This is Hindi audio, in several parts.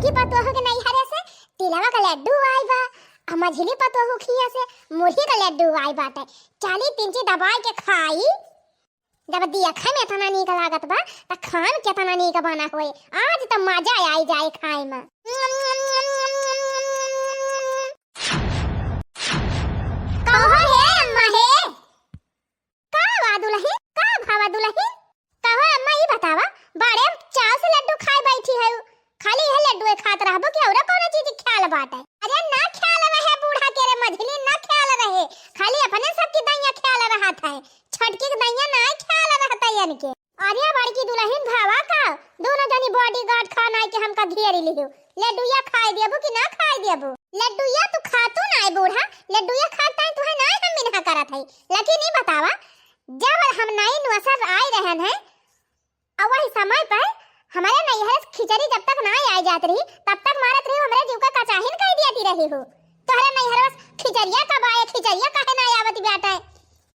बड़की पतोह के नहीं हरे से तिलवा का लड्डू आई बा। आ मझली पतोह खिया से मुरही का लड्डू आई बाटे। चाली तिंची दबाई के खाई जब दिया खाए में तना नीक लागत बा त खान केतना नीक बना होए। आज त मजा आई जाए खाए में। कहो हे अम्मा हे का वादुलही का भावा दुलही कहो अम्मा ई बतावा बड़े चाव से लड्डू खाए बैठी है खाली है लड्डू खात रहबो कि और कौन चीज ख्याल बाटे। अरे ना ख्याल रहे बूढ़ा के रे मझली ना ख्याल रहे खाली अपने सबकी दैया ख्याल रहत है छटकी के दैया ना ख्याल रहत है इनके। अरे बड़की दुल्हन भावा का दोनों जनी बॉडीगार्ड खाना के हमका घेर लियो लड्डूया खाए देबो कि ना खाए देबो। लड्डूया तू खातू ना बूढ़ा लड्डूया खाता है तुहे ना हम बिना करत है लेकिन ई बतावा जब हम नई नौसर आए रहन है और वही समय पर हमारे नैहर खिचड़ी जब तक ना आ जात रही तब तक मारत रही हमारे जीव का कचाहिन कह दियाती रही हो। तोहरे नैहर खिचड़िया कब आए खिचड़िया काहे ना आवत बेटा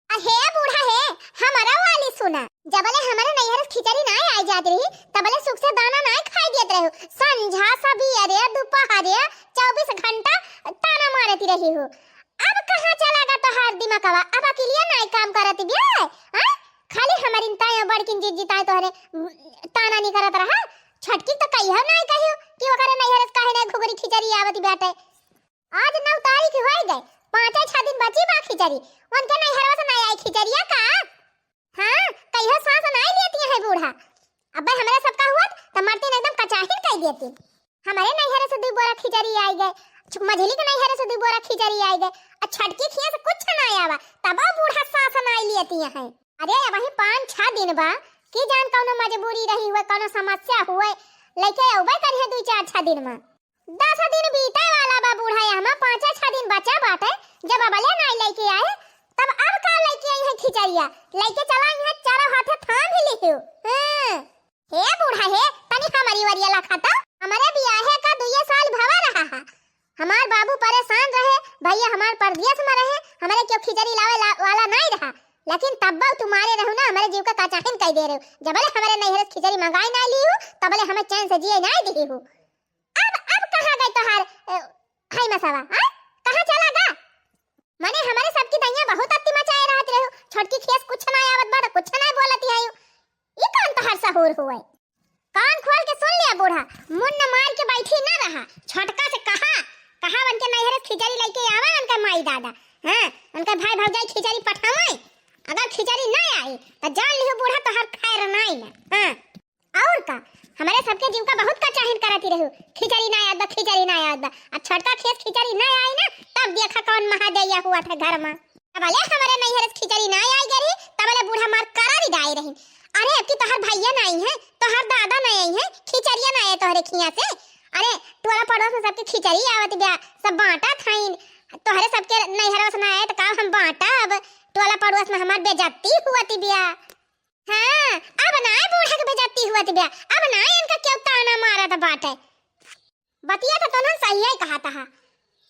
हे बूढ़ा हे हमारा वाली सुना जबले हमारे नैहर खिचड़ी ना आ जात रही तबले सुख से दाना ना खाई देत रहो संझा सवेरे दोपहर 24 घंटा ताना मारती रही हो। अब कहां चला गा तोहार दिमागवा अब अकेलिया ना काम करत बिया हां खाली हमारी ताया बड़किन जीताए तोहरे ताना नहीं करत रहा छटकी तो कहियो नहीं कहियो कि ओकरे नैहर काहे ना घुगरी खिचड़ी आवत बेटे। आज 9 तारीख हो गए 5-6 दिन बची बा खिचड़ी उनके नैहर से नहीं आई खिचड़िया का हां कहियो सांस नहीं लेती है बूढ़ा। अब भाई हमारा सबका हुआ त मरते एकदम कचाहिन कह देती। हमारे नैहर से 2 बोरा खिचड़ी आई गए मझली के नैहर से 2 बोरा खिचड़ी आई गए और छटकी खिया से कुछ नहीं आवा तब बूढ़ा सांस नहीं लेती है। अरे वही 5-6 दिन बा की जान कौनो मजबूरी रही हुए कौनो समस्या हुए लेके अबे करे 2-4 दिन में 10 दिन बीते वाला बा बूढ़ा यहाँ 5-6 दिन बचा बाटे जब अबले नहीं लेके आए तब अब का लेके आई है खिचड़िया लेके चला यहाँ चारों हाथे थाम ही लियो। हे बूढ़ा हे तनी हमारी वरिया लखता हमारे ब्याह का 2 साल भवा रहा है हमार बाबू परेशान रहे भैया हमार परदेश में रहे हमारे क्यों खिचड़ी लावे वाला नहीं रहा लेकिन तब तुम्हारे रहो ना हमारे जीव का कचाहिन कह दे रहे हो जबले हमारे नैहर खिचड़ी मंगाई ना ली हो तबले हमें चैन से जिए नहीं दी हो। अब कहां गए तोहार हाय मसावा हां कहां चला गा माने हमारे सबकी दैया बहुत अत्ती मचाए रहत रहो छोटकी खेस कुछ ना आवत बा कुछ ना बोलती है ई कौन तोहार सहूर हुए। कान खोल के सुन ले बूढ़ा मुंड मार के बैठी ना रहा छोटका से कहा उनके नैहर खिचड़ी लेके आवा उनका माई दादा हां उनका भाई भौजाई खिचड़ी पठावे अगर खिचड़ी नहीं आई तो जान लियो बूढ़ा तो हर खैर नहीं ना हां और का हमारे सबके जीव का बहुत कचाहिन करती रहो खिचड़ी नहीं आदा खिचड़ी नहीं आदा अब छोटा खेत खिचड़ी नहीं आई ना तब देखा कौन महादैया हुआ था घर में तबले हमारे नैहर खिचड़ी नहीं आई गरी तबले बूढ़ा मार करा विदाई रही। अरे अब की तोहर भैया नहीं है तोहर दादा नहीं आई है खिचड़िया नहीं है तोहरे खिया से अरे टोला पड़ोस में सबके खिचड़ी आवत बा सब बांटा थाइन तोहरे सबके नैहर से ना आए तो का हम बांटा अब टोला पड़ोस में हमार बेइज्जती हुआती बिया। हां अब ना बूढ़ा के बेइज्जती हुआती बिया अब ना इनका क्यों ताना मारा था बाटे बतिया तो तोन सही है कहा था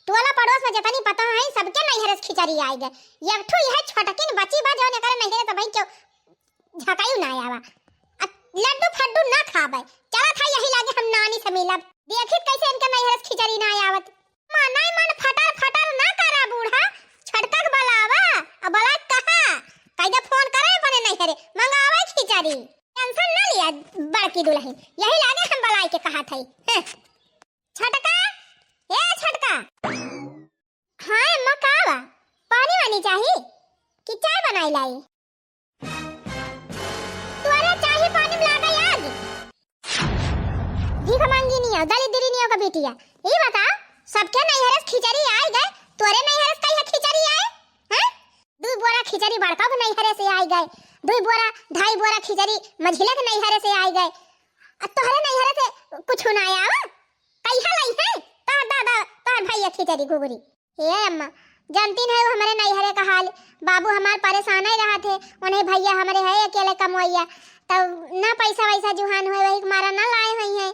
टोला पड़ोस में जतनी पता है सबके नैहर से खिचड़ी आई गए एक ठो यह छोटकिन बची बा जो नकर नैहर तो भाई क्यों झकायू ना आवा लड्डू फड्डू ना खाबे चला था यही लागे हम नानी से मिलब देखित कैसे इनके नैहर से खिचड़ी ना आवत मन फटर ना करा बूढ़ा छटका बलावा अब बला कहा कायदा फोन करे पने नहीं करे मंगावे खिचड़ी टेंशन ना लिया बड़की दुल्हन यही लागे हम बलाई के कहा थई छटका ए छटका हां अम्मा कावा पानी वानी चाहिए कि चाय बनाई लाई तोरे चाय पानी में लागा याद भीख मांगी नहीं है दलिद्री नहीं का बेटिया ये बता सबके नैहर खिचड़ी आई गए तोरे नैहर कहीं खिचड़ी आए हैं 2 बोरा खिचड़ी बड़का के नैहर से आई गए 2 बोरा 2.5 बोरा खिचड़ी मझिला के नैहर से आई गए अब तोहरे नैहर से कुछ ना आया कहिया लाई है तोर दादा तोर भैया खिचड़ी घुगरी हे अम्मा जानती है हमारे नैहर का हाल बाबू हमार परेशान ही रहा थे उन्हें भैया हमारे है अकेले कमवैया तब ना पैसा वैसा जुहान हुए वही मारा ना लाए हुई है।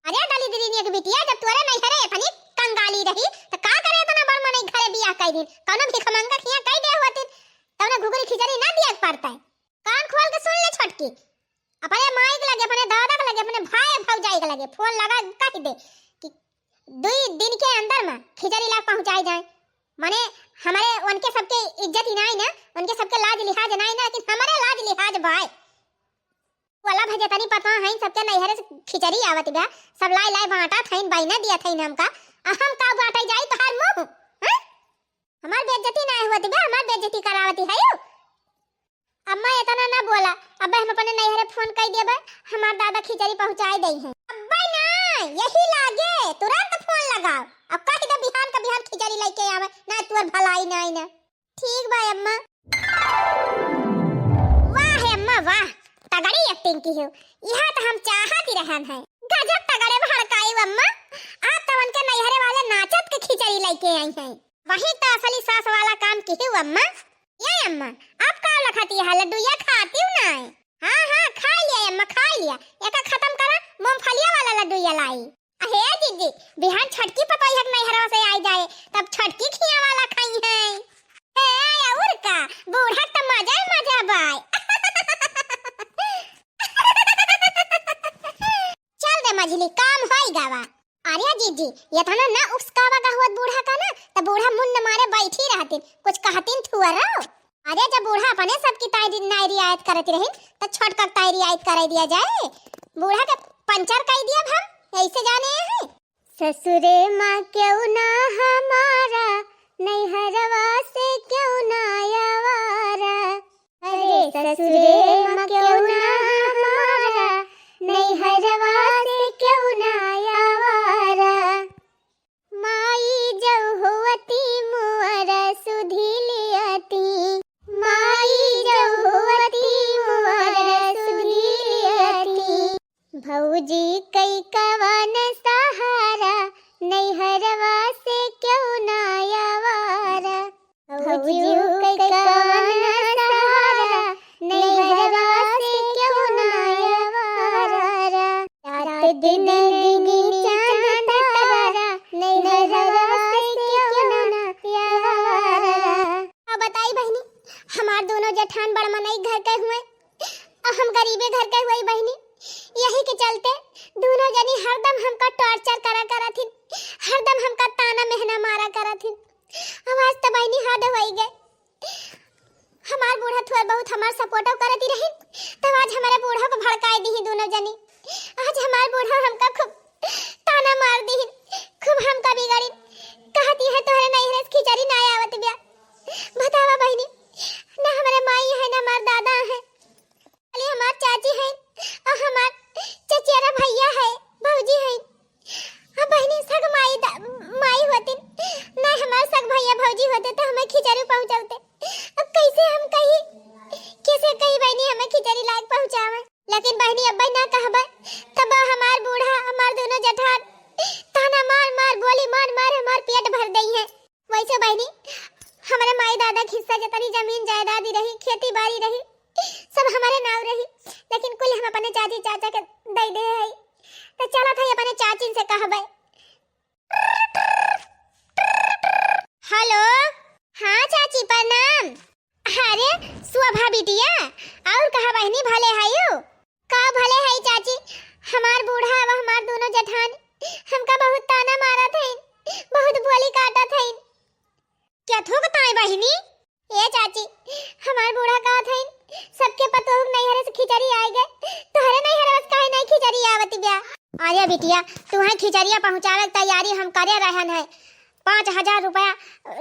अरे दली दीदी ने के बिटिया जब तोरे नैहर अपनी कंगाली रही तो का करे इतना बड़ मने घरे बियाह कई दिन कौनो भिख मंगा खिया कई दे होती तब घुगरी खिचड़ी ना दिया पड़ता है। कान खोल के सुन ले छोटकी अपने माई के लगे अपने दादा के लगे अपने भाई भौजाई के लगे फोन लगा कह दे कि 2 दिन के अंदर में खिचड़ी ला पहुंचाई जाए। माने हमारे उनके सबके इज्जत ही नहीं ना, उनके सबके लाज लिहाज नहीं ना, लेकिन हमारे लाज लिहाज भाई वाला भजे तनी पता है सबके नैहरे से खिचड़ी आवत बा, सब लाई लाई बांटा थईन बाइना दिया थईन हमका, हम का बांटे जाई तोहार मुंह हैं? हमार बेइज्जती नहीं होती बा, हमार बेइज्जती करावती है यू। अम्मा इतना ना बोला, अबे हम अपने नैहरे फोन कर देबे, हमार दादा खिचड़ी पहुंचाई दई है। अब्बे ना यही लागे तुरंत फोन लगाओ, अब कह दे बिहान का बिहान खिचड़ी लेके आवे ना, तुर भलाई नहीं ना। ठीक भाई अम्मा। वाह है अम्मा वाह, तगड़ी एक्टिंग की हो, यह तो हम चाहत ही रहन है। गजब तगड़े भड़काई अम्मा, आप तो उनके नैहरे वाले नाचत के खिचड़ी लेके आई हैं, वही तो असली सास वाला काम की हो अम्मा। ये अम्मा आप का लखाती है लड्डू ये खाती हूं ना? हां खा लिया अम्मा खा लिया, एक खत्म करा मूंगफलिया वाला लड्डू ये लाई। अहे जीजी बिहान छटकी पतोई हक नैहरा से आई जाए तब छटकी खिया वाला खाई है। ए और का बूढ़ा त मजा बाय। चल दे मझली काम होई गावा। अरे जीजी ये था ना उसकावा का हुआ बूढ़ा का ना, तो बूढ़ा मुंड मारे बैठी रहती कुछ कहतीन थुआ रहो। अरे जब बूढ़ा अपने सबकी तायरी नाई रियायत करती रही तो छोट का तायरी रियायत कर दिया जाए, बूढ़ा के पंचर कर दिया हम ऐसे जाने हैं। ससुरे माँ क्यों ना हमारा, नैहरवा से क्यों ना आवारा, अरे ससुरे माँ क्यों ना हमारा, नैहरवा से क्यों ना आवारा, माई जब होती मुअरा सुधी लियाती, माई जब होती मुअरा सुधी लियाती, भौजी कई कवन सहारा, नैहरवा से क्यों ना आवारा, भौजी कई कवन सहारा, नैहरवा से क्यों ना आवारा, रात दिन गिनी चांद तारा, नैहरवा से क्यों ना आवारा। अब बताई बहनी हमार दोनों जेठान बड़ मनई घर के हुए और हम गरीबे घर के हुए बहनी, यही के चलते दोनों जनी हरदम हमका टॉर्चर करा थी, हरदम हमका ताना मेहना मारा करा थी। आवाज तो बहनी हद होई गए, हमार बूढ़ा थोड़ा बहुत हमार सपोर्ट करती रही, तब आज हमारे बूढ़ा को भड़काई दी दोनों जनी। आज हमार बूढ़ा हमका खूब ताना मार दी, खूब हमका बिगाड़ी, कहती है तोहरे नैहरे से खिचड़ी ना आवत बिया। बतावा बहनी ना हमारे माई है ना हमार दादा है, खाली हमार चाची है और हमार चचेरा भैया है भौजी है। अब बहनी सग माई होती ना, हमार सग भैया भौजी होते तो हमें खिचड़ी पहुंचाते। अब कैसे हम कही बहनी हमें खिचड़ी लायक पहुंचावे, लेकिन बहनी अब ना कहबे तब हमार बूढ़ा हमार दोनों जेठान ताना मार बोली मार हमार पेट भर दई है। वैसे बहनी हमारे माई दादा के हिस्सा जितनी जमीन जायदाद रही, खेती बाड़ी रही, सब हमारे नाव रही, लेकिन कुल हम अपने चाची चाचा के दे दे है। तो चला था अपने चाची से कहबे। हेलो हाँ चाची प्रणाम। अरे शोभा बिटिया और कहा बहनी भले है का भले है चाची, हमार बूढ़ा अब हमार दोनों जेठान हमका बहुत ताना मारा थे, बहुत बोली काटा थे। क्या थोकता है बहनी? ए चाची हमार बूढ़ा कहा थे सबके पतोह नैहरे से खिचड़ी आए गए, तोहरे नैहरे से काहे नहीं खिचड़ी आवत बिया। अरे बिटिया तुम्हें खिचड़िया पहुंचावे की तैयारी हम करे रहन है, 5000 रुपया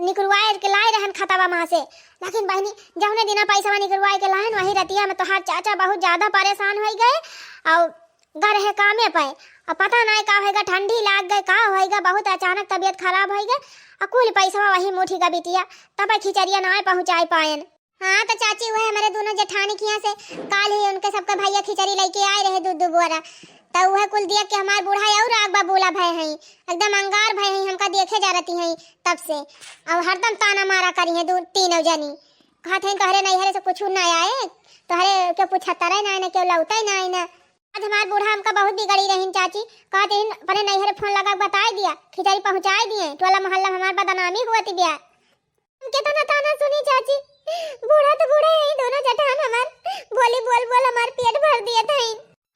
निकलवाए के लाए रहन खतवा वहां से, लेकिन बहनी जौने दिना पैसा निकलवाए के लाहन वही रतिया में तोहार चाचा बहुत ज्यादा परेशान हो गए और घर है कामे पे, और पता नहीं का होएगा, ठंडी लाग गए का होएगा, बहुत अचानक तबीयत खराब हो गई और कुल पैसा वही मुठी का बिटिया तब खिचड़िया ना पहुंचाई पाएन। हाँ तो चाची वह हमारे दोनों जेठानी के यहाँ से काल ही उनके सबके भैया खिचड़ी लेके आए रहे दूध बोरा, तो वह कुल दिया कि हमार बूढ़ा और आगबा बोला भय है, एकदम अंगार भय है, हमका देखे जा रही है तब से, और हरदम ताना मारा करी है तीनों जनी, कहते हैं तोहरे नैहरे से कुछ ना आए, तोहरे क्यों पूछता रहे ना क्यों लौटा ही ना ना। आज हमार बूढ़ा हमका बहुत बिगड़ी रही चाची, कहते हैं अपने नैहरे फोन लगा बता दिया, खिचड़ी पहुंचाई दिए, टोला मोहल्ला हमार बदनामी हुआ थी बिया। कितना ताना सुनी चाची, बूढ़ा तो बूढ़ा है, दोनों जेठान हमार बोली बोल हमार पेट भर दिए थे।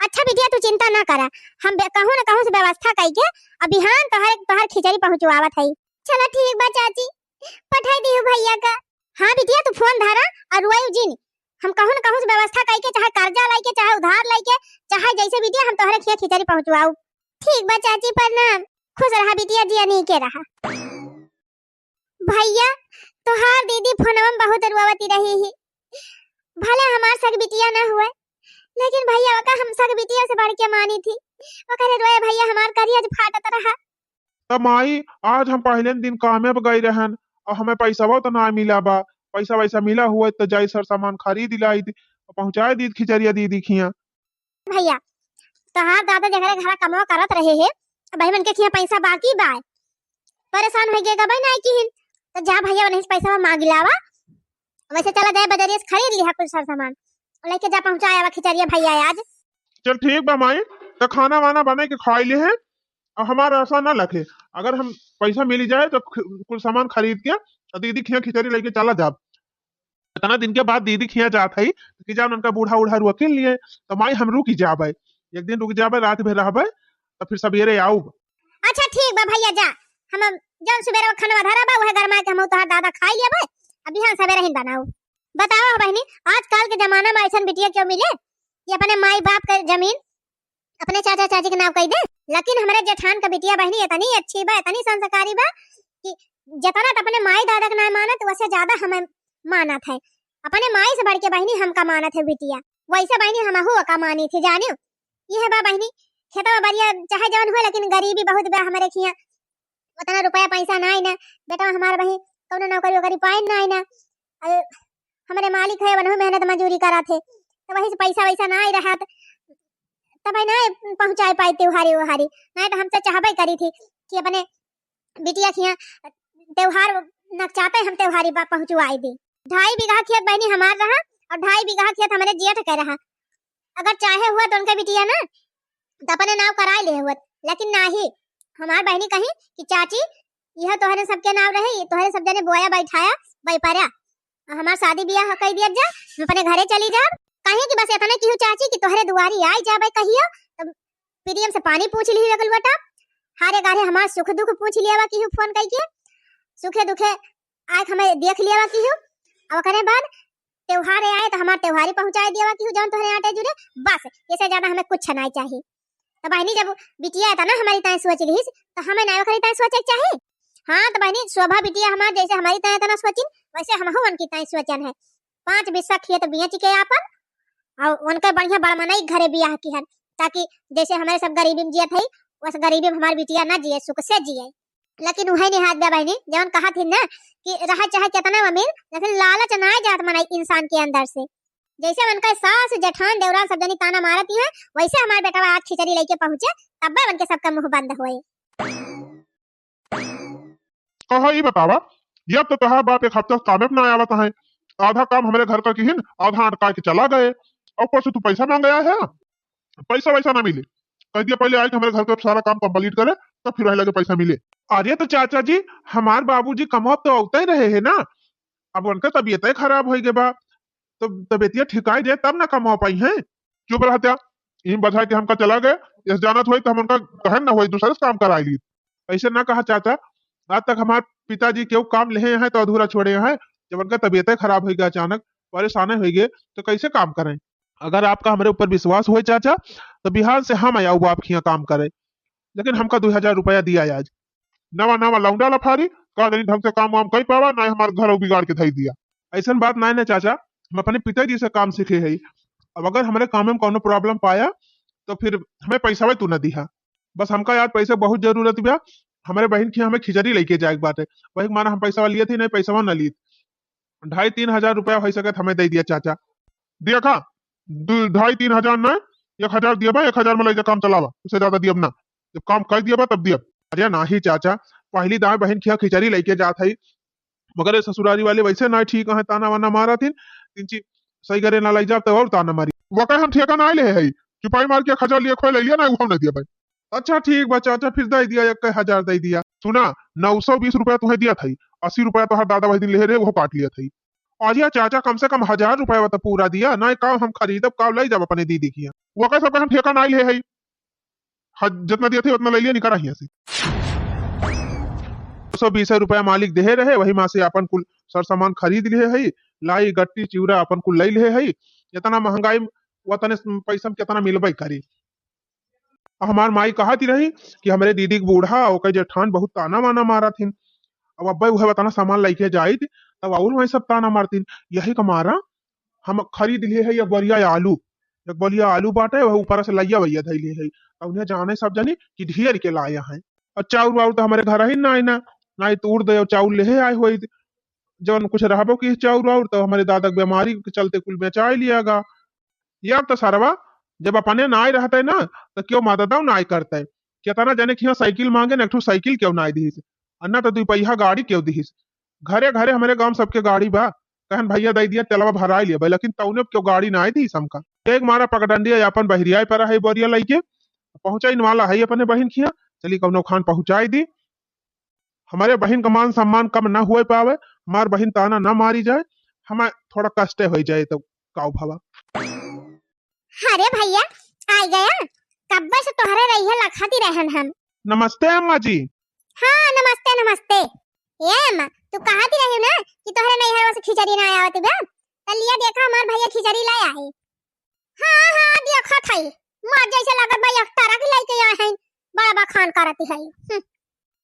अच्छा बिटिया तू चिंता ना करा, हम कहूँ ना कहूँ से व्यवस्था करके अब बिहान तोहर खिचड़ी पहुंचवावत है। चलो ठीक बा चाची, पठाई दियो भैया का। हाँ बिटिया तू फोन धरा और रोई जिन, हम कहूँ ना कहूँ से व्यवस्था करके चाहे कर्जा लाके चाहे उधार लाके चाहे जैसे बिटिया हम तोहरे खिया खिचड़ी पहुंचवाऊ। ठीक बा चाची प्रणाम, खुश रहा बिटिया जिया नहीं के रहा। भैया तोहार दीदी फोनवा में बहुत रुआवती रही ही, भले हमार सग बिटिया ना हुए लेकिन भैया का हम सग बिटिया से बढ़ के मानी थी। वो करे रोए भैया हमार करिया जो फाटत रहा। तब माई आज हम पहले दिन कामे पे गई रहन और हमें पैसा तो ना मिला बा। पैसा वैसा मिला हुआ तो जाई सर सामान खरीद लाई पहुंचाए दी खिचड़िया दी दिखिया। भैया तोहार दादा जगह घर कमाओ करत रहे है, भाई मन के खिया पैसा बाकी बा, परेशान हो गए भाई ना की तो जा भैया नहीं पैसा मांग लावा, वैसे चला जाए बाजारिया से खरीद लिया कुछ सर सामान लेके जा पहुंचाया खिचड़िया भैया आज। चल ठीक बा माई, तो खाना वाना बना के खा लिए है और हमारा ऐसा ना लगे, अगर हम पैसा मिल जाए तो कुछ सामान खरीद के और दीदी खिया खिचड़ी लेके चला जा। इतना दिन के बाद दीदी खिया जात है कि जा उनका बूढ़ा उढ़ा रुके लिए तो माई हम रुक जाबे, एक दिन रुक जाबे रात भर रहबे तो फिर सवेरे आऊ। अच्छा ठीक बा भैया जा, हम जब सवेरे खाना धरा बा वह घर में हम तोहार दादा खाई लेबे, अभी हम सवेरे ही बनाऊ। बताओ बहनी आजकल के जमाना में ऐसा बिटिया क्यों मिले ये अपने माई बाप का जमीन अपने चाचा चाची के नाम कह दे, लेकिन हमारे जेठान का बिटिया बहनी इतनी अच्छी बा इतनी संस्कारी बा कि जितना अपने माई दादा का नाम मानत वैसे ज्यादा हमें मानत है, अपने माई से बढ़ के बहनी हमका मानत है बिटिया, वैसे बहनी हम हो का मानी थी जानियो। ये है बा बहनी खेतवा बढ़िया चाहे जवन हो लेकिन गरीबी बहुत बा हमारे खिया, उतना रुपया पैसा ना ना बेटा हमारे बहनी कौनो नौकरी वोकरी पाए ना ना, हमारे मालिक है वनहु मेहनत मजदूरी करा थे तो वही से पैसा वैसा ना रहा तब ना पहुंचाए पाई त्योहारी वहारी, नहीं तो हमसे चाहबे करी थी कि अपने बिटिया खिया त्योहार नचाते हम त्योहारी बा पहुंचवाई दी। 2.5 बीघा खेत बहनी हमार रहा और 2.5 बीघा खेत हमारे जेठ का रहा, अगर चाहे हुआ तो उनका बिटिया ना तो अपने नाव कराए ले हुआ, लेकिन ना ही हमार बहनी कही कि चाची यह तोहरे सबके नाम रहे, तोहरे सब जने बोया बैठाया बैपारा हमार शादी ब्याह कह दिया जा, हम अपने घरे चली जा कहीं कि बस इतना की चाची कि तोहरे दुआरी आई जा भाई कहियो तो प्रियम से पानी पूछ ली अगल बेटा, हारे गारे हमार सुख दुख पूछ लिया कि फोन करके सुखे दुखे आए हमें देख लिया कि अब करे बाद त्योहार आए तो हमार त्योहारी पहुंचाए दिया कि जौन तोहरे आटे जुड़े, बस इससे ज्यादा हमें कुछ नहीं चाहिए। तो बहनी जब बिटिया था ना हमारी तरह सोच रही तो हमें ना करी तरह सोचे चाहिए। हाँ तो बहनी शोभा बिटिया हमार जैसे हमारी तरह तना सोचिन वैसे हम उनकी तरह सोचन है, 5 बिस्सा खेत बेच के अपन और उनके बढ़िया बड़मनाई घरे बियाह की है, ताकि जैसे हमारे सब गरीबी में जियत है वैसे गरीबी में हमारी बिटिया ना जिए सुख से जिए। लेकिन वही नहीं हाथ बहनी जवन कहा थी ना कि रहा चाहे कितना अमीर लेकिन लालच ना जात मनाई इंसान के अंदर से, जैसे उनका सास जेठान देवरान सब जनी ताना मारती है वैसे हमारे बेटा आज खिचड़ी लेके पहुंचे तब उनके सबका मुंह बंद हुए। कहा ये बतावा ये तो तोहार बाप एक हफ्ता कामे ना आवत है, आधा काम हमारे घर का किहिन आधा अटका के चला गए और ऊपर से तू पैसा मांग गया है, पैसा वैसा ना मिले, कह दिया पहले आए हमारे घर का सारा काम कंप्लीट करे तो फिर लगे पैसा मिले। अरे तो चाचा जी हमार बाबूजी कमाब तो औते ही रहे है ना, अब उनका तबीयत खराब हो गए बा तो तबीयतिया ठिकाई दे तब ना कमा पाई है, चुप रहता इन बधा के हमका चला गए इस जानत हुई तो हम उनका कहन ना हुई दूसरे से काम करा ली, ऐसे ना कहा चाचा, आज तक हमारे पिताजी क्यों काम ले हैं तो अधूरा छोड़े हैं, जब उनका तबीयत खराब हो गया अचानक परेशान हो गए तो कैसे काम करें। अगर आपका हमारे ऊपर विश्वास हुए चाचा तो बिहार से हम आया बाप खिया काम करे, लेकिन हमका 2000 रुपया दिया आज, नवा नवा लौंडा लफारी का नहीं ढंग से काम वाम कही पावा ना हमारे घर बिगाड़ के धई दिया, ऐसा बात ना चाचा, हम अपने पिताजी से काम सीखे है, अब अगर हमारे काम में कोनो प्रॉब्लम पाया तो फिर हमें पैसा तू न दिया, बस हमका याद पैसा बहुत जरूरत बा, हमारे बहन की हमें खिचड़ी लेके जाए बात है, वही माना हम पैसा लिए थे नहीं पैसा न ली, 2.5-3 हजार रुपया हो सके हमें दे दिया चाचा, दिया का 2.5-3 हजार न 1000 दिया 1000 में ले काम चलावा, उससे ज्यादा दियब ना, जब काम कर दिया तब दियब। अरे ना ही चाचा पहली दाएं बहन खिया खिचड़ी लेके जात है, मगर ससुरारी वाले वैसे ना ठीक है ताना वाना मारा थी तीन सही करे ना लाई जा तो और ताना मारी वका हम ठेका ना ले है चुपाई मार के 1000 लिए खोल लिया ना वो नहीं दिया भाई। अच्छा ठीक बा चाचा फिर दे दिया 1000 दे दिया, सुना 920 रुपया तुम्हें दिया था, 80 रुपया तो हर दादा वही दिन ले रहे वो काट लिया था, और यह चाचा कम से कम 1000 रुपया तो पूरा दिया ना, काम हम खरीदब का लाई जब अपने दीदी किया वो का सब हम ठेका ना ले है जितना दिए थे उतना ले लिया निकल रही से 220 रुपया मालिक दे रहे वही माँ से अपन कुल सर सामान खरीद लिए है लाई गट्टी चिवड़ा अपन कुल ले लिए है इतना महंगाई वतने पैसा में कितना मिलबे करी। हमार माई कहती रही कि हमारे दीदी के बूढ़ा ओकर जेठान बहुत ताना वाना मारा थी। अब अब्बा उहे बताना सामान लेके जाई तब और वही सब ताना मारतीन यही का मारा हम खरीद लिए है एक बलिया आलू बाटे वह ऊपर से लैया भैया धैले है उन्हें जाने सब जाने कि ढेर के लाया है और चाउर वाउर तो हमारे घर ही ना तूड़ दे चाउर ले आए हुए जब कुछ रहबो की चाउर वाउर तो हमारे दादा की बीमारी के चलते कुल बेचा लियागा। या तो सरवा जब अपने ना रहते ना तो क्यों माता दाऊ ना करते कितना जाने कि साइकिल मांगे ना साइकिल क्यों ना दीस अन्ना तो 2 पहिया गाड़ी क्यों दीस घरे घरे हमारे गांव सबके गाड़ी बा कहन भैया दे दिया तेलवा भरा लिया लेकिन तौने क्यों गाड़ी ना दी हमका एक मारा पगडंडी अपन बहरिया पर है बोरिया लेके पहुंचाई वाला है अपने बहन खिया चली कौनो खान पहुंचाई दी हमारे बहन का मान सम्मान कम ना हुए पावे हमार बहन ताना ना मारी जाए हमें थोड़ा कष्ट हो जाए तो काऊ भावा। अरे भैया आ गया कब्बे से तोहरे रही है लखाती रहन हम। नमस्ते अम्मा जी। हाँ नमस्ते नमस्ते। ये अम्मा तू कहती रही ना कि तोहरे नैहर से खिचड़ी ना आया बा लिया देखा हमार भैया खिचड़ी लाया है। हाँ हाँ देखा था मार जैसे लागत भाई अख्तारा की लेके आए हैं बड़ा बड़ा खान करती है।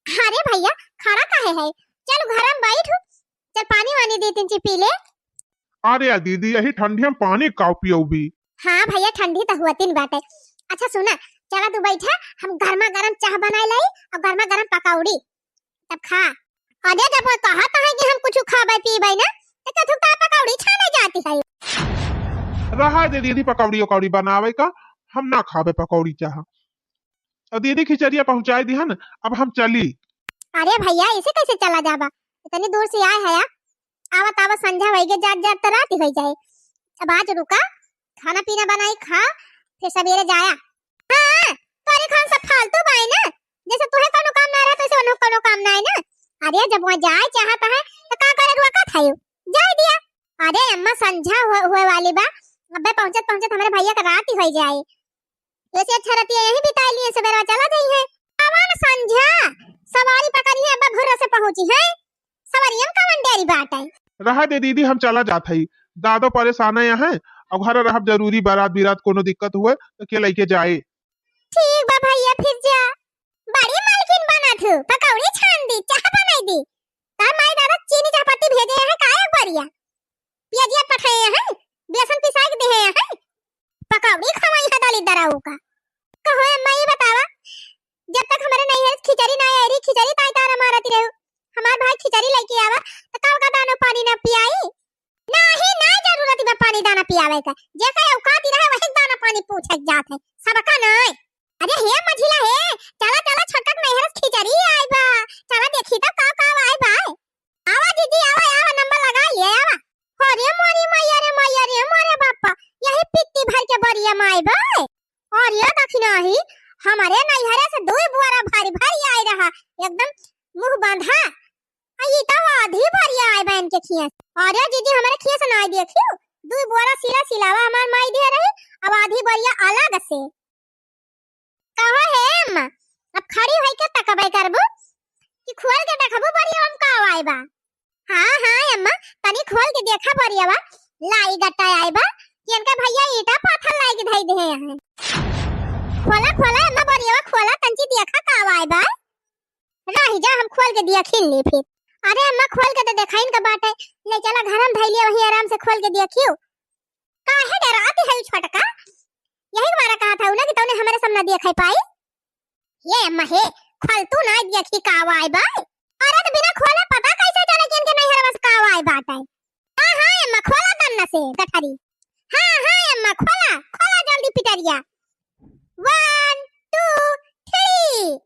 अरे भैया खारा काहे है चल घर में बैठ चल पानी वानी दे तीन पी ले। अरे दीदी यही ठंडी में पानी काऊ पियो भी। हाँ भैया ठंडी तो हुआ तीन बात है। अच्छा सुना चला तू बैठा हम गर्मा गर्म चाय बनाए लाई और गर्मा गर्म पकौड़ी तब खा। अरे जब वो कहा था कि हम कुछ खाबे पीबे ना तो थुका पकौड़ी छाने जाती है। रहा दे दीदी पकौड़ी उकौड़ी बनावे का हम ना खाबे पकौड़ी चाह और दीदी खिचड़िया पहुंचाई दी है ना अब हम चली। अरे भैया ऐसे कैसे चला जाबा इतनी दूर से आए है आवत आवत संध्या वही जात जात तो रात हो जाए अब आज रुका खाना पीना बनाई खा फिर सवेरे जाया। हाँ तोरे खान सब फालतू बाई ना जैसे तुहे कोनो काम ना रहा तो ऐसे कोनो काम ना है ना। अरे जब वहां जाए चाहता है तो का करे रुआ का थायो जाए दिया। अरे अम्मा संध्या हुए वाली बा अबे पहुंचत पहुंचत हमारे भैया का रात ही हो जाए वैसे अच्छा रहती है यही बिता लिए सवेरा चला गई है। अवन संध्या सवारी पकड़ी है अब्बा भोर से पहुंची है सवारी हम कवन डेरी बाट है। रहा दे दीदी हम चला जात हई दादो परेशान है यहाँ अब घर रहब जरूरी बारात बिरात कोनो दिक्कत हुए तो के लेके जाए। ठीक बा भैया फिर जा बड़ी मालकिन बना थू पकौड़ी छान दी चाय बनाई दी तार माई दादा चीनी चायपत्ती भेजे हैं काया बढ़िया पियाजिया पठाए हैं बेसन पिसा के दे हैं पकौड़ी खवाई है दाली दराऊ का कहो अम्मा ये बतावा जब तक हमारे नैहर खिचड़ी ना आई खिचड़ी ताई तारा मारती रहो हमार भाई खिचड़ी लेके आवा तो काव का दानो पानी ना पियाई नाही ना जरूरत बा पानी दाना पियावे का जे का औकाती रहे वही दाना पानी पूछे जात है सबका नहीं। अरे हे मझिला हे चला चला छटक नैहर खिचड़ी आई बा चला देखी तो का आई बा आवा दीदी आवा नंबर लगा लिए आवा। अरे मोरी मैया रे मोरे बापा यही पित्ती भर के बरिया माई बा और ये दक्षिणा ही हमारे नैहरे से 2 बुआरा भारी भारी आई रहा एकदम मुंह बांधा आई तो आधी भरिया आई बहन के खिया। अरे दीदी हमारे खिया से ना देखियो 2 बुआरा सिला सिलावा हमार माई दे रही अब आधी भरिया अलग से कहो है अम्मा अब खड़ी होई के तकबे करबो कि खोल के देखबो बरिया हम का आई बा। हां अम्मा तनी खोल के देखा बरिया बा लाई गट्टा आई बा कि इनका भैया ईटा पाथर लाई के धई दे हैं खोला अम्मा बरिया खोला तंची देखा का आई बा रही जा हम खोल के दिया खिल ली फिर। अरे अम्मा खोल के तो देखाइन का बात है ले चला घर में धई लिया वही आराम से खोल के देखियो काहे डराती है छोटका यही हमारा कहा था ना कि तूने हमारे सामने देखा पाई ये अम्मा हे खोल तू ना देखी का आई बा। अरे तो बिना खोले पता कैसे चले कि इनके नहीं हरवस का आई बात है। हां अम्मा खोला तन्ना से गठरी हां अम्मा खोला जल्दी पिटरिया 1 2 3।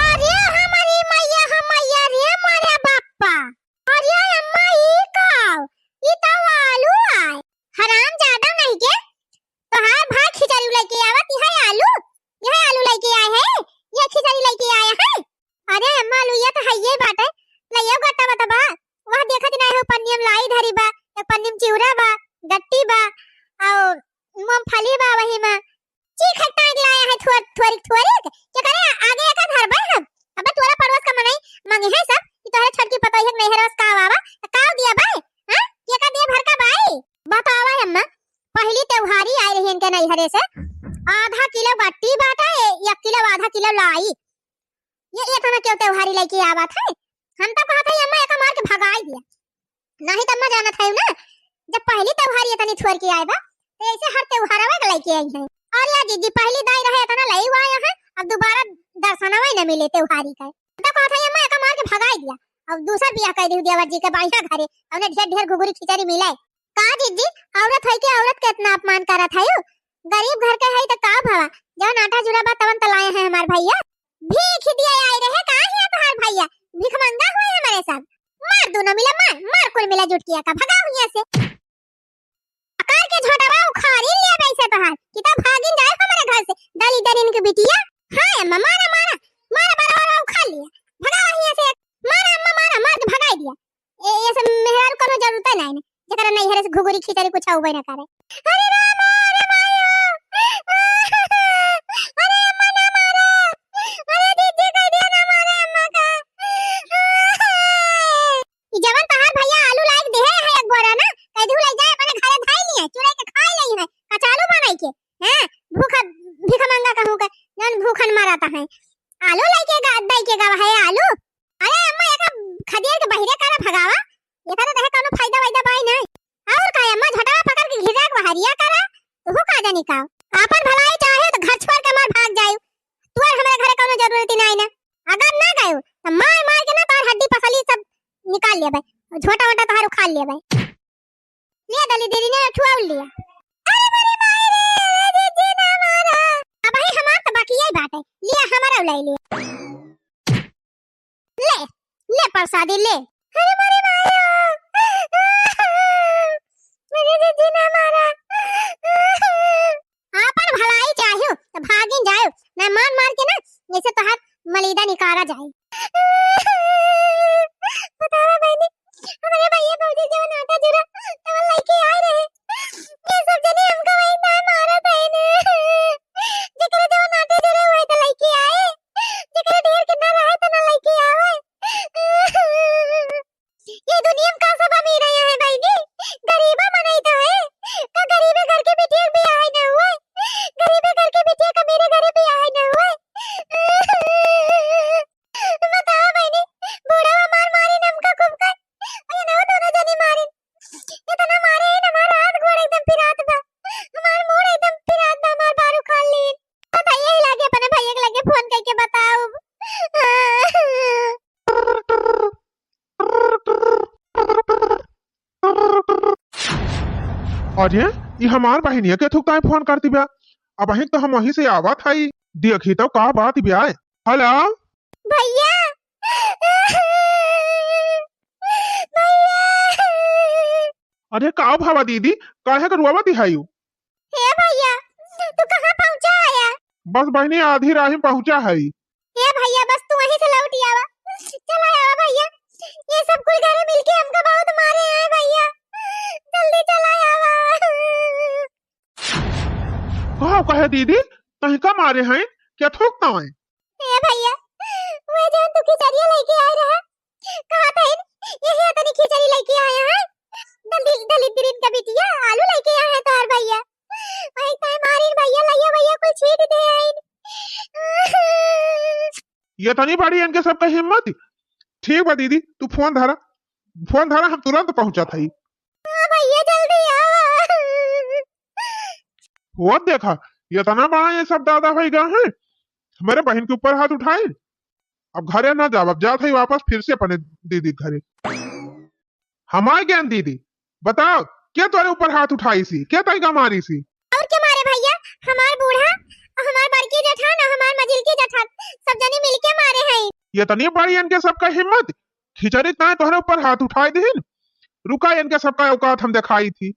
अरे हमारी मैया रे मोरे बाप्पा अरे अम्मा ई काव ई तो आलू आए हराम ज्यादा नहीं के तो हां भाई खिचड़ी लेके आवत यह आलू लेके आए हैं ये खिचड़ी लेके आए हैं। अरे अम्मा आलू ये तो है ये बात है लइयो गट्टा बता बा वहां देखत नहीं हो पन्नी में लाई धरी बा एक पन्नी में चिवड़ा बा गट्टी बा और मूंगफली बा थुअरी के करे आगे एक घर बा हम अब तोरा पड़ोस का मनाई मांगे है सब कि तोहरे छटकी पता है नहीं हरस का आवा का दिया भाई हां ये का दे भर का भाई बतावा अम्मा पहली त्योहारी आई रही इनके नहीं हरे से आधा किलो बट्टी बाटा 1 किलो आधा किलो लाई ये थाना क्यों त्योहारी लेके आवा था हम तो कहा था अम्मा एक मार के भगाई दिया नहीं तब मैं जाना था ना जब पहली त्योहारी इतनी छोड़ के आए बा तो ऐसे हर त्योहार में लेके आई है और या दीदी पहली दाई रहे इतना लई हुआ है अब दोबारा दर्शनवा न मिले त्योहारी का तो कहा था अम्मा एक मार के भगाई दिया अब दूसरा बियाह कर दी देवर जी के बाइया घरे हमने ढेर ढेर घुघुरी खिचड़ी मिले का दीदी औरत है कि औरत का इतना अपमान करा था यो गरीब घर के है तो का भवा जब नाटा जुड़ा बा तवन तलाए हैं हमार भैया भीख दिया आए रहे का है तुम्हार भैया भीख मंगा हुए हमारे साथ मार दोनों मिला मार कुल मिला जुट किया का भगा हुई से आकार के झोटावा उखाड़ी लिया वैसे तहार किता भागिन जाए हमारे घर से दली दलिन के बिटिया हां अम्मा मारा मारा मारा बारा उखाड़ लिया भगा हुई से मारा अम्मा मारा मार के भगाई दिया ये सब मेहरारू कोनो जरूरत नहीं जकरा नहीं हरे से घुघुरी खिचड़ी कुछ होबे ना करे अरे राम अरे मायो अरे अम्मा ना मारा अरे दीदी कह दिया ना मारे अम्मा का जवन तहार भैया आलू लाइक दे है एक बोरा ना कदू ले जाए अपने घरे धाई लिए चुरा के खाई लई है कचालू बनाई के हैं भूखा भीख मांगा कहूं का जन भूखन माराता है आलू लेके दई के गावा है आलू अरे अम्मा एका खदिया के बहिरे करा भगावा एका तो देखे कोनो फायदा वायदा पाई नहीं और का अम्मा झटवा पकड़ के घिरा के बहरिया करा तू का जानी का आपन भलाई चाहे तो घर छोड़ के मार भाग जायो तू हमारे घरे कोनो जरूरत ही नहीं ना अगर ना गयो तो मार मार के ना तार हड्डी पसली सब निकाल लिया भाई छोटा मोटा तार उखाड़ लिया भाई ले दली दीदी ने ठुआ लिया अरे मेरे मायरे दीदी ना मारा अब भाई हमार तो बाकी यही बात है लिया हमारा उलाई लिया ले ले प्रसादी ले अरे मेरे मायो मेरे दीदी ना मारा आपन भलाई चाहिए तो भागिन जायो ना मार के ना जैसे तो हाथ मलीदा निकाला जाए बतावा बहनी हमारे भैया भौजी जो नाटा जुरा तब लेके आ रहे ये सब जने हमको वही ना मारा था ने जेकरे जो नाटे जुरे हुए तो लेके आए जेकरे ढेर कितना रहे तो ना लेके आवे ये दुनिया में का सब अमीर आया है भाई जी गरीबा मनाई तो है तो गरीबे घर के बेटे भी आए ना हुए गरीबे घर के बेटे का मेरे घर भी आए ना हुए बताओ भाई बूढ़ा मार मारी नमका कुमका ये ना दोनों जने मारे इतना मारे है हमारा हाथ गोड़ एकदम पिरात था हमारा मुंह एकदम पिरात था हमार बारू खा ली पता यही लागे अपने भैया के लगे फोन करके बताओ अरे ये हमार बहनिया के थुकता है फोन करती ब्या अब अहिं तो हम वहीं से आवत हई देखी तो का बात ब्या हेलो भैया अरे का भावा दीदी काहे कर रुआवती है यू हे भैया तू कहां पहुंचा आया बस बहनी आधी राह में पहुंचा है हे भैया बस तू वहीं से लौट आवा चला आवा भैया ये सब कुल घरे मिलके हमको बहुत मारे हैं भैया जल्दी चला आवा कहा कहे दीदी तही का मारे हैं क्या थोकता है हे भैया वो जान तू खिचड़ी लेके आए रहा कहा था यही तो खिचड़ी लेके आया है दलित दलित का बिटिया आलू लेके आया है तार भैया भाई ताई मारिन भैया लइया भैया कोई छीट दे आइन ये तनी बड़ी इनके सब का हिम्मत ठीक बा दीदी तू फोन धरा हम तुरंत पहुंचा था भैया जल्दी आओ वो देखा ये तना बड़ा ये सब दादा भाई गए हैं हमारे बहन के ऊपर हाथ उठाए अब घरे ना जाओ अब जात है वापस फिर से अपने दीदी घरे हमारे ज्ञान दीदी बताओ क्या तुम्हारे ऊपर हाथ उठाई सी क्या तई का मारी सी और क्या मारे भैया हमार बूढ़ा और हमार बड़की जेठान और हमार मझिल की जेठान सब जने मिलके मारे हैं ये तनी बड़ी इनके सबका हिम्मत खिचड़ी तना तुम्हारे ऊपर हाथ उठाए दिन रुका इनके सबका औकात हम दिखाई थी